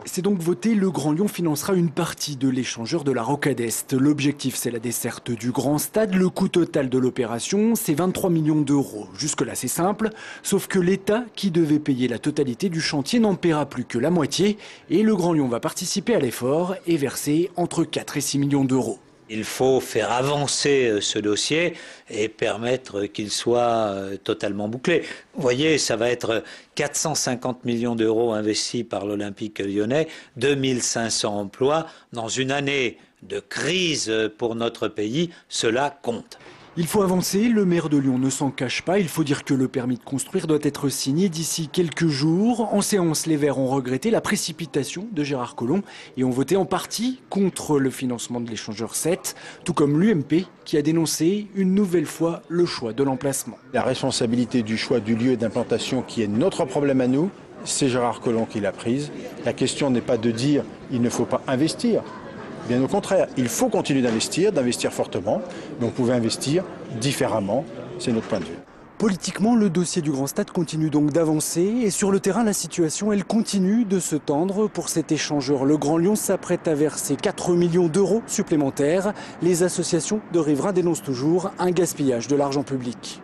C'est donc voté, le Grand Lyon financera une partie de l'échangeur de la Rocade Est. L'objectif, c'est la desserte du Grand Stade. Le coût total de l'opération, c'est 23 millions d'euros. Jusque-là, c'est simple, sauf que l'État, qui devait payer la totalité du chantier, n'en paiera plus que la moitié. Et le Grand Lyon va participer à l'effort et verser entre 4 et 6 millions d'euros. Il faut faire avancer ce dossier et permettre qu'il soit totalement bouclé. Vous voyez, ça va être 450 millions d'euros investis par l'Olympique lyonnais, 2500 emplois dans une année de crise pour notre pays. Cela compte. Il faut avancer, le maire de Lyon ne s'en cache pas. Il faut dire que le permis de construire doit être signé d'ici quelques jours. En séance, les Verts ont regretté la précipitation de Gérard Collomb et ont voté en partie contre le financement de l'échangeur 7, tout comme l'UMP qui a dénoncé une nouvelle fois le choix de l'emplacement. La responsabilité du choix du lieu d'implantation qui est notre problème à nous, c'est Gérard Collomb qui l'a prise. La question n'est pas de dire il ne faut pas investir. Bien au contraire, il faut continuer d'investir fortement, mais on pouvait investir différemment, c'est notre point de vue. Politiquement, le dossier du Grand Stade continue donc d'avancer et sur le terrain, la situation, elle continue de se tendre pour cet échangeur. Le Grand Lyon s'apprête à verser 4 millions d'euros supplémentaires. Les associations de riverains dénoncent toujours un gaspillage de l'argent public.